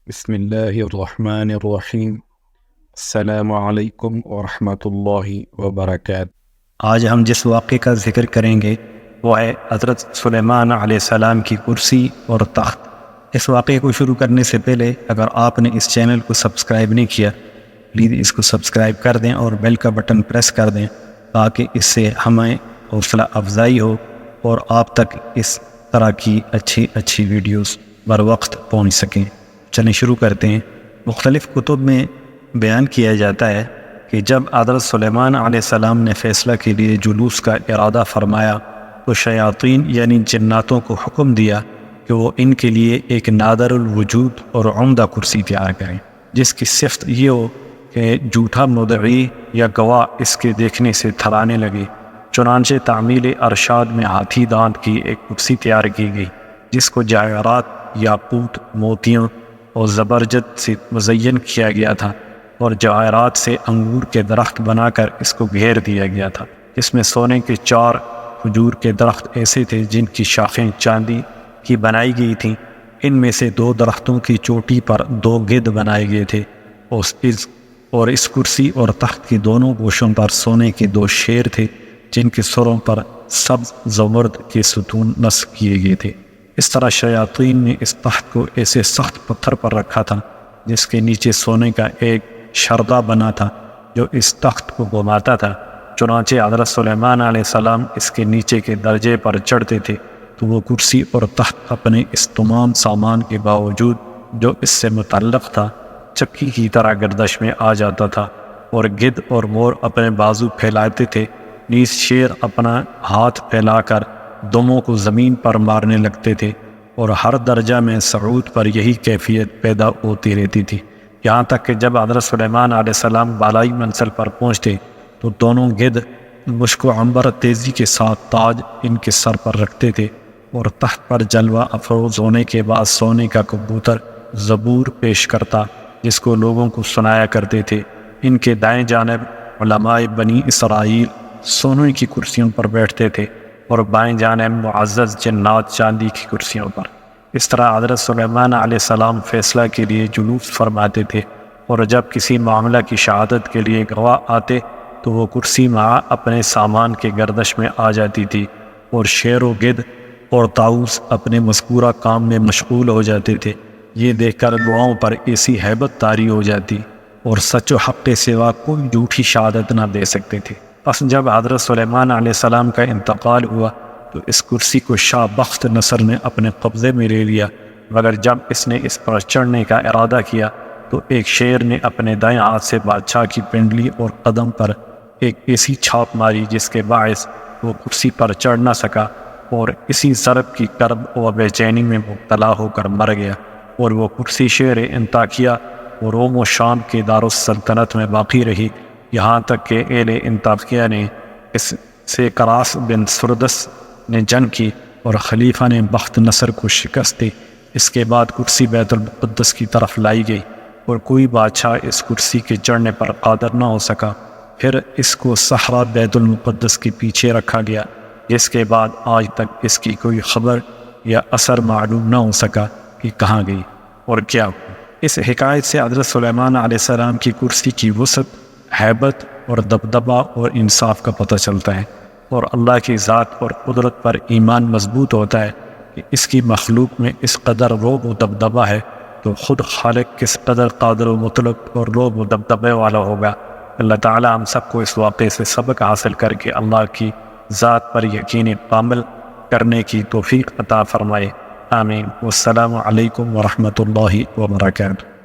بسم اللہ الرحمن الرحیم۔ السلام علیکم ورحمۃ اللہ وبرکاتہ۔ آج ہم جس واقعے کا ذکر کریں گے وہ ہے حضرت سلیمان علیہ السلام کی کرسی اور تخت۔ اس واقعے کو شروع کرنے سے پہلے اگر آپ نے اس چینل کو سبسکرائب نہیں کیا پلیز اس کو سبسکرائب کر دیں اور بیل کا بٹن پریس کر دیں تاکہ اس سے ہمیں حوصلہ افزائی ہو اور آپ تک اس طرح کی اچھی ویڈیوز بر وقت پہنچ سکیں۔ چلیں شروع کرتے ہیں۔ مختلف کتب میں بیان کیا جاتا ہے کہ جب حضرت سلیمان علیہ السلام نے فیصلہ کے لیے جلوس کا ارادہ فرمایا تو شیاطین یعنی جناتوں کو حکم دیا کہ وہ ان کے لیے ایک نادر الوجود اور عمدہ کرسی تیار کریں جس کی صفت یہ ہو کہ جھوٹا مدعی یا گواہ اس کے دیکھنے سے تھرانے لگے۔ چنانچہ تعمیل ارشاد میں ہاتھی دانت کی ایک کرسی تیار کی گئی جس کو جواہرات، یاقوت، موتیوں اور زبرجد سے مزین کیا گیا تھا اور جواہرات سے انگور کے درخت بنا کر اس کو گھیر دیا گیا تھا۔ اس میں سونے کے 4 کھجور کے درخت ایسے تھے جن کی شاخیں چاندی کی بنائی گئی تھیں۔ ان میں سے 2 درختوں کی چوٹی پر 2 گدھ بنائے گئے تھے اور اس کرسی اور تخت کے دونوں گوشوں پر سونے کے 2 شیر تھے جن کے سروں پر سبز زمرد کے ستون نصب کیے گئے تھے۔ اس طرح شیاطین نے اس تخت کو ایسے سخت پتھر پر رکھا تھا جس کے نیچے سونے کا ایک شردہ بنا تھا جو اس تخت کو گھماتا تھا۔ چنانچہ حضرت سلیمان علیہ السلام اس کے نیچے کے درجے پر چڑھتے تھے تو وہ کرسی اور تخت اپنے اس تمام سامان کے باوجود جو اس سے متعلق تھا چکی کی طرح گردش میں آ جاتا تھا، اور گدھ اور مور اپنے بازو پھیلاتے تھے، نیز شیر اپنا ہاتھ پھیلا کر دموں کو زمین پر مارنے لگتے تھے، اور ہر درجہ میں صعود پر یہی کیفیت پیدا ہوتی رہتی تھی، یہاں تک کہ جب حضرت سلیمان علیہ السلام بالائی منزل پر پہنچتے تو دونوں گدھ مشک و عنبر تیزی کے ساتھ تاج ان کے سر پر رکھتے تھے، اور تخت پر جلوہ افروز ہونے کے بعد سونے کا کبوتر زبور پیش کرتا جس کو لوگوں کو سنایا کرتے تھے۔ ان کے دائیں جانب علماء بنی اسرائیل سونے کی کرسیوں پر بیٹھتے تھے اور بائیں جانب معزز جنات چاندی کی کرسیوں پر۔ اس طرح حضرت سلیمان علیہ السلام فیصلہ کے لیے جلوس فرماتے تھے، اور جب کسی معاملہ کی شہادت کے لیے گواہ آتے تو وہ کرسی مع اپنے سامان کے گردش میں آ جاتی تھی، اور شیر و گدھ اور طاؤس اپنے مذکورہ کام میں مشغول ہو جاتے تھے۔ یہ دیکھ کر دعاؤں پر ایسی ہیبت طاری ہو جاتی اور سچ و حق کے سوا کوئی جھوٹی شہادت نہ دے سکتے تھے۔ پس جب حضرت سلیمان علیہ السلام کا انتقال ہوا تو اس کرسی کو شاہ بخت نصر نے اپنے قبضے میں لے لیا، مگر جب اس نے اس پر چڑھنے کا ارادہ کیا تو ایک شیر نے اپنے دائیں ہاتھ سے بادشاہ کی پنڈلی اور قدم پر ایک ایسی چھاپ ماری جس کے باعث وہ کرسی پر چڑھ نہ سکا، اور اسی ضرب کی کرب و بے چینی میں مبتلا ہو کر مر گیا، اور وہ کرسی شیر انطاکیہ اور روم و شام کے دارالسلطنت میں باقی رہی، یہاں تک کہ اہل انطاکیہ نے اس سے کراس بن سردس نے جنگ کی اور خلیفہ نے بخت نصر کو شکست دی۔ اس کے بعد کرسی بیت المقدس کی طرف لائی گئی اور کوئی بادشاہ اس کرسی کے چڑھنے پر قادر نہ ہو سکا۔ پھر اس کو صحرا بیت المقدس کے پیچھے رکھا گیا، جس کے بعد آج تک اس کی کوئی خبر یا اثر معلوم نہ ہو سکا کہ کہاں گئی اور کیا ہوا۔ اس حکایت سے حضرت سلیمان علیہ السلام کی کرسی کی وسعت، ہیبت اور دبدبہ اور انصاف کا پتہ چلتا ہے، اور اللہ کی ذات اور قدرت پر ایمان مضبوط ہوتا ہے کہ اس کی مخلوق میں اس قدر رعب و دبدبہ ہے تو خود خالق کس قدر قادر و مطلق اور رعب و دبدبے والا ہوگا۔ اللہ تعالی ہم سب کو اس واقعے سے سبق حاصل کر کے اللہ کی ذات پر یقین کامل کرنے کی توفیق عطا فرمائے، آمین۔ والسلام علیکم ورحمۃ اللہ وبرکاتہ۔